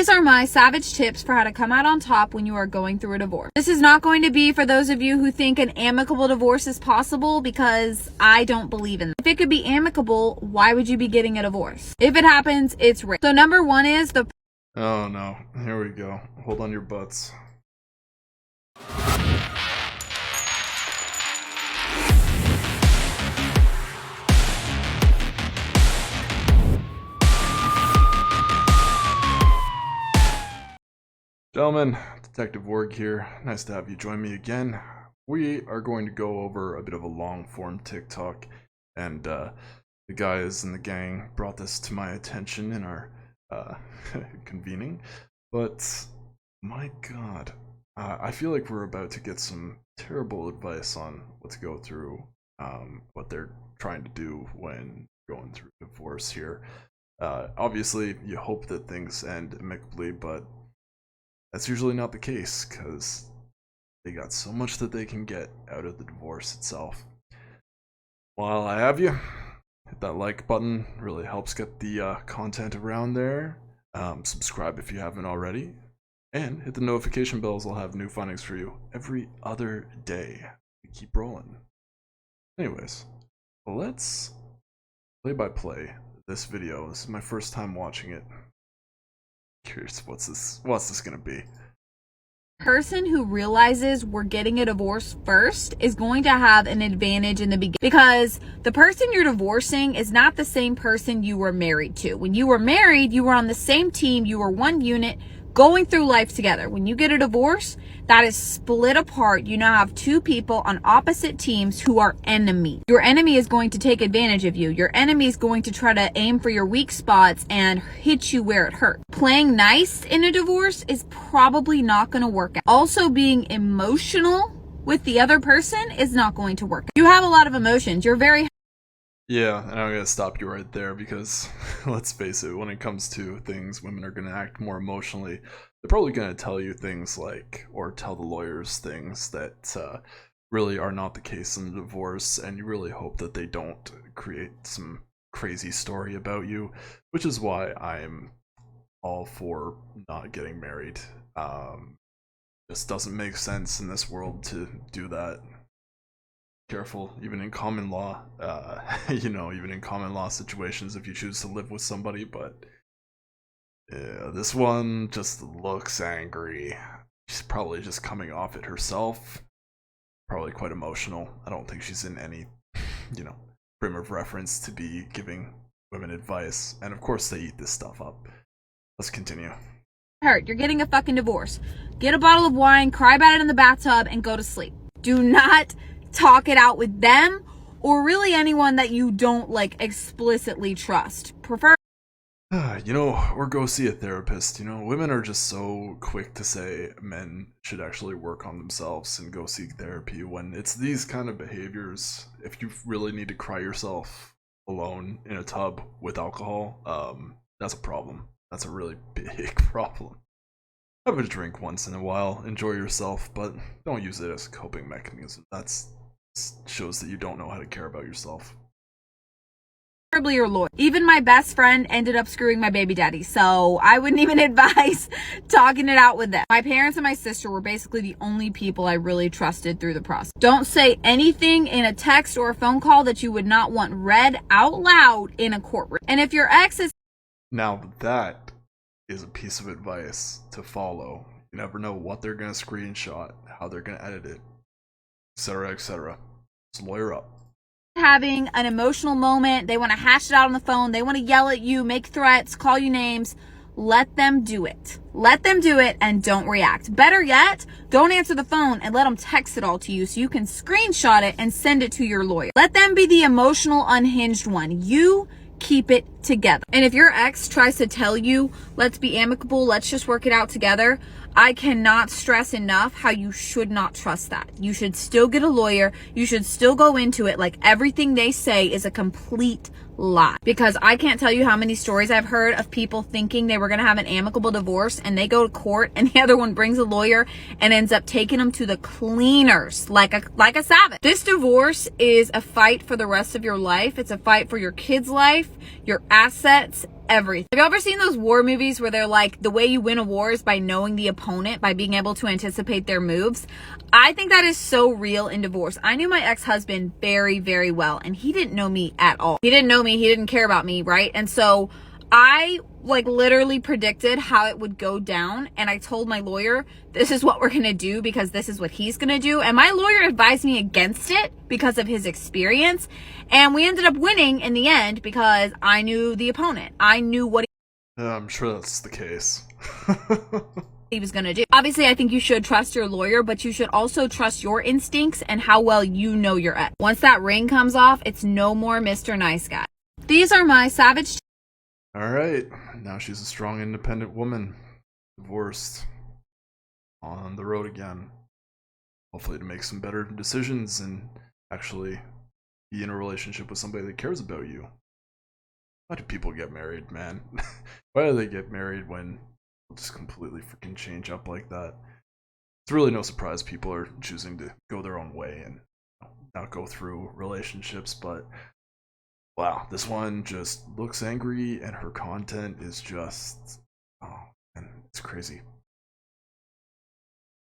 These are my savage tips for how to come out on top when you are going through a divorce. This is not going to be for those of you who think an amicable divorce is possible, because I don't believe in that. If it could be amicable, why would you be getting a divorce? If it happens, it's rape. So number one is the... Oh no, here we go. Hold on your butts. Gentlemen, Detective Org here. Nice to have you join me again. We are going to go over a bit of a long-form TikTok, and the guys in the gang brought this to my attention in our convening, but my god, I feel like we're about to get some terrible advice on what to go through, what they're trying to do when going through divorce here. Obviously, you hope that things end amicably, but that's usually not the case, because they got so much that they can get out of the divorce itself. While I have you, hit that like button, really helps get the content around there. Subscribe if you haven't already, and hit the notification bells. I'll have new findings for you every other day. We keep rolling. Anyways, let's play by play this video. This is my first time watching it. Curious what's this gonna be. Person who realizes we're getting a divorce first is going to have an advantage in the beginning, because the person you're divorcing is not the same person you were married to. When you were married, you were on the same team, you were one unit going through life together. When you get a divorce, that is split apart. You now have two people on opposite teams who are enemies. Your enemy is going to take advantage of you. Your enemy is going to try to aim for your weak spots and hit you where it hurts. Playing nice in a divorce is probably not going to work out. Also, being emotional with the other person is not going to work out. You have a lot of emotions. You're very... Yeah, and I'm gonna stop you right there, because let's face it, when it comes to things, women are gonna act more emotionally. They're probably gonna tell you things like, or tell the lawyers things that really are not the case in the divorce, and you really hope that they don't create some crazy story about you, which is why I'm all for not getting married. Just doesn't make sense in this world to do that. Careful, even in common law, even in common law situations, if you choose to live with somebody. But yeah, this one just looks angry. She's probably just coming off it herself. Probably quite emotional. I don't think she's in any, frame of reference to be giving women advice. And of course they eat this stuff up. Let's continue. hurt. You're getting a fucking divorce. Get a bottle of wine, cry about it in the bathtub, and go to sleep. Do not talk it out with them, or really anyone that you don't explicitly trust. Prefer or go see a therapist. Women are just so quick to say men should actually work on themselves and go seek therapy, when it's these kind of behaviors. If you really need to cry yourself alone in a tub with alcohol, that's a problem. That's a really big problem. Have a drink once in a while, enjoy yourself, but don't use it as a coping mechanism. That shows that you don't know how to care about yourself. your lawyer. Even my best friend ended up screwing my baby daddy, so I wouldn't even advise talking it out with them. My parents and my sister were basically the only people I really trusted through the process. Don't say anything in a text or a phone call that you would not want read out loud in a courtroom. And if your ex is... Now that is a piece of advice to follow. You never know what they're going to screenshot, how they're going to edit it, etc., etc. Just lawyer up. Having an emotional moment, they want to hash it out on the phone, they want to yell at you, make threats, call you names, let them do it. Let them do it and don't react. Better yet, don't answer the phone and let them text it all to you so you can screenshot it and send it to your lawyer. Let them be the emotional, unhinged one. You keep it together. And if your ex tries to tell you, let's be amicable, let's just work it out together, I cannot stress enough how you should not trust that. You should still get a lawyer. You should still go into it like everything they say is a complete lie. Because I can't tell you how many stories I've heard of people thinking they were going to have an amicable divorce, and they go to court and the other one brings a lawyer and ends up taking them to the cleaners like a savage. This divorce is a fight for the rest of your life. It's a fight for your kids' life, your assets, everything. Have you ever seen those war movies where they're like, the way you win a war is by knowing the opponent, by being able to anticipate their moves? I think that is so real in divorce. I knew my ex-husband very, very well, and he didn't know me at all. He didn't know me. He didn't care about me, right? And so I like literally predicted how it would go down, and I told my lawyer, this is what we're gonna do because this is what he's gonna do. And my lawyer advised me against it because of his experience, and we ended up winning in the end because I knew the opponent. I knew what I'm sure that's the case. he was gonna do. Obviously, I think you should trust your lawyer, but you should also trust your instincts and how well you know your ex. Once that ring comes off, it's no more Mr. Nice Guy. These are my savage. Alright, now she's a strong, independent woman. Divorced. On the road again. Hopefully to make some better decisions and actually be in a relationship with somebody that cares about you. Why do people get married, man? Why do they get married when they'll just completely freaking change up like that? It's really no surprise people are choosing to go their own way and not go through relationships, but wow, this one just looks angry and her content is just, oh man, it's crazy.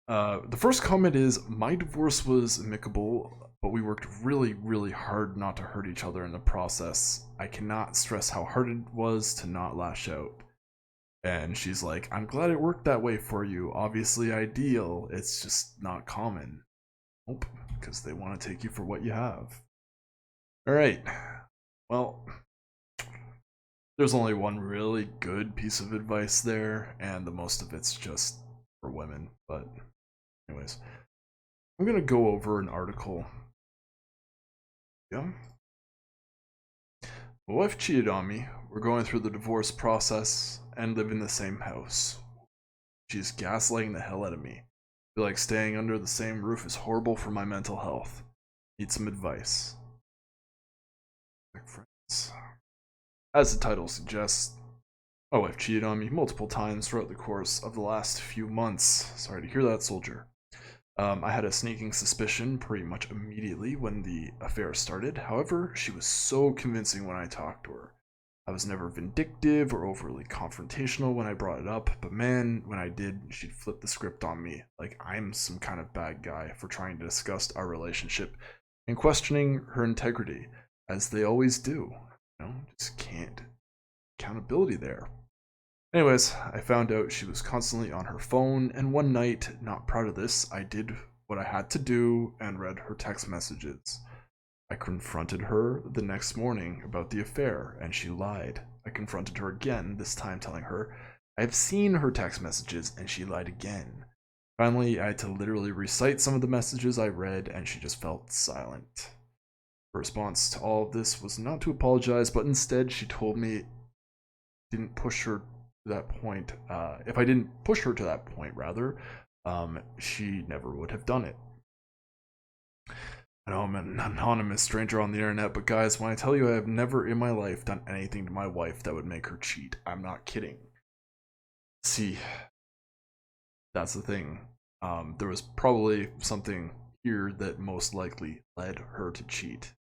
The first comment is, my divorce was amicable, but we worked really, really hard not to hurt each other in the process. I cannot stress how hard it was to not lash out. And she's like, I'm glad it worked that way for you. Obviously ideal, it's just not common. Nope, because they want to take you for what you have. Alright. Well, there's only one really good piece of advice there, and the most of it's just for women. But anyways, I'm gonna go over an article. Yeah. My wife cheated on me. We're going through the divorce process and live in the same house. She's gaslighting the hell out of me. I feel like staying under the same roof is horrible for my mental health. Need some advice. Friends. As the title suggests, my wife cheated on me multiple times throughout the course of the last few months. Sorry to hear that, soldier. I had a sneaking suspicion pretty much immediately when the affair started. However, she was so convincing when I talked to her. I was never vindictive or overly confrontational when I brought it up, but man, when I did, she'd flip the script on me like I'm some kind of bad guy for trying to discuss our relationship and questioning her integrity, as they always do. Just can't. Accountability there. Anyways, I found out she was constantly on her phone, and one night, not proud of this, I did what I had to do and read her text messages. I confronted her the next morning about the affair, and she lied. I confronted her again, this time telling her I have seen her text messages, and she lied again. Finally, I had to literally recite some of the messages I read, and she just felt silent. Her response to all of this was not to apologize, but instead she told me didn't push her to that point. If I didn't push her to that point, rather, she never would have done it. I know I'm an anonymous stranger on the internet, but guys, when I tell you I have never in my life done anything to my wife that would make her cheat, I'm not kidding. See, that's the thing. There was probably something here that most likely led her to cheat.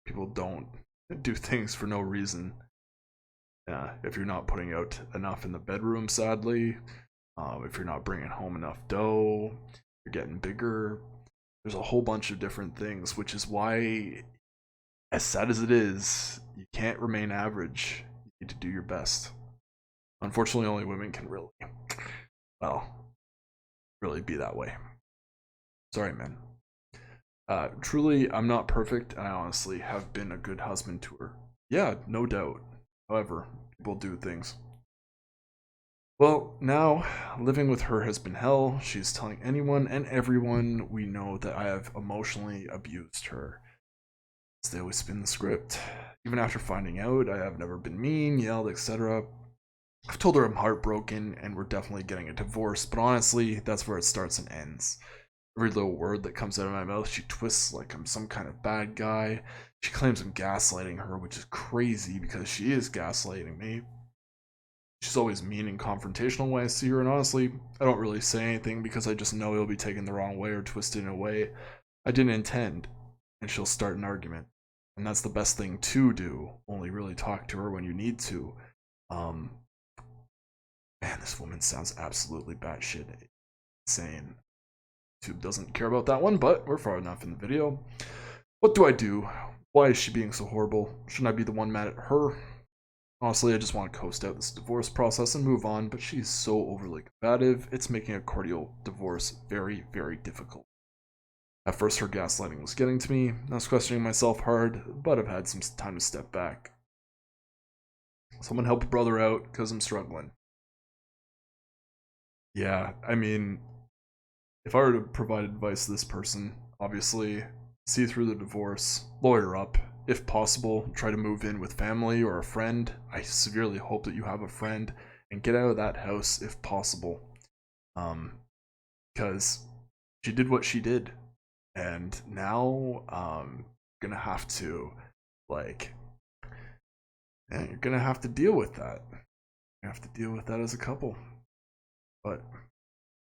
People don't do things for no reason. If you're not putting out enough in the bedroom, sadly, if you're not bringing home enough dough, you're getting bigger. There's a whole bunch of different things, which is why, as sad as it is, you can't remain average. You need to do your best. Unfortunately, only women can really be that way. Sorry, man. Truly, I'm not perfect, and I honestly have been a good husband to her. Yeah, no doubt. However, people do things. Well, now, living with her has been hell. She's telling anyone and everyone we know that I have emotionally abused her. As they always spin the script. Even after finding out, I have never been mean, yelled, etc. I've told her I'm heartbroken and we're definitely getting a divorce, but honestly, that's where it starts and ends. Every little word that comes out of my mouth, she twists like I'm some kind of bad guy. She claims I'm gaslighting her, which is crazy because she is gaslighting me. She's always mean and confrontational when I see her, and honestly, I don't really say anything because I just know it'll be taken the wrong way or twisted in a way I didn't intend, and she'll start an argument. And that's the best thing to do, only really talk to her when you need to. Um, Man, this woman sounds absolutely batshit insane. YouTube doesn't care about that one, but we're far enough in the video. What do I do? Why is she being so horrible? Shouldn't I be the one mad at her? Honestly, I just want to coast out this divorce process and move on, but she's so overly combative, it's making a cordial divorce very, very difficult. At first, her gaslighting was getting to me. I was questioning myself hard, but I've had some time to step back. Someone help a brother out, because I'm struggling. Yeah, I mean, if I were to provide advice to this person, obviously, see through the divorce, lawyer up. If possible, try to move in with family or a friend. I severely hope that you have a friend, and get out of that house if possible. Because she did what she did, and now gonna have to, like, yeah, you're gonna have to deal with that. You have to deal with that as a couple. But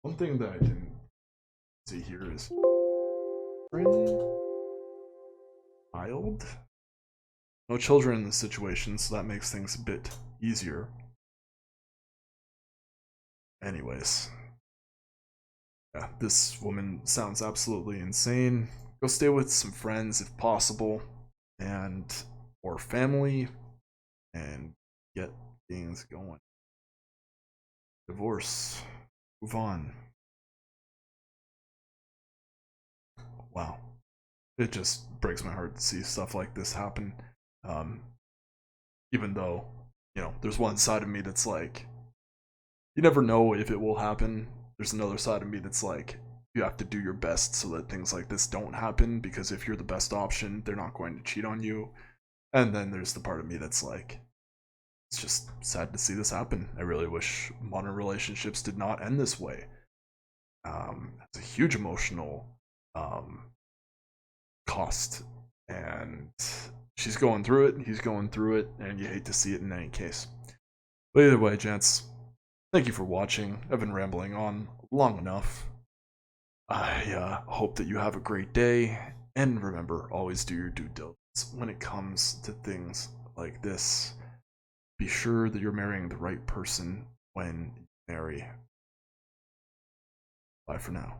one thing that I didn't see here is child. No children in this situation, so that makes things a bit easier. Anyways, yeah, this woman sounds absolutely insane. Go stay with some friends if possible, and or family, and get things going. Divorce. Move on. Wow. It just breaks my heart to see stuff like this happen. Um, Even though, there's one side of me that's like, you never know if it will happen. There's another side of me that's like, you have to do your best so that things like this don't happen, because if you're the best option, they're not going to cheat on you. And then there's the part of me that's like, it's just sad to see this happen. I really wish modern relationships did not end this way. It's a huge emotional cost, and she's going through it, he's going through it, and you hate to see it in any case. But either way, gents, thank you for watching. I've been rambling on long enough. I hope that you have a great day, and remember, always do your due diligence when it comes to things like this. Be sure that you're marrying the right person when you marry. Bye for now.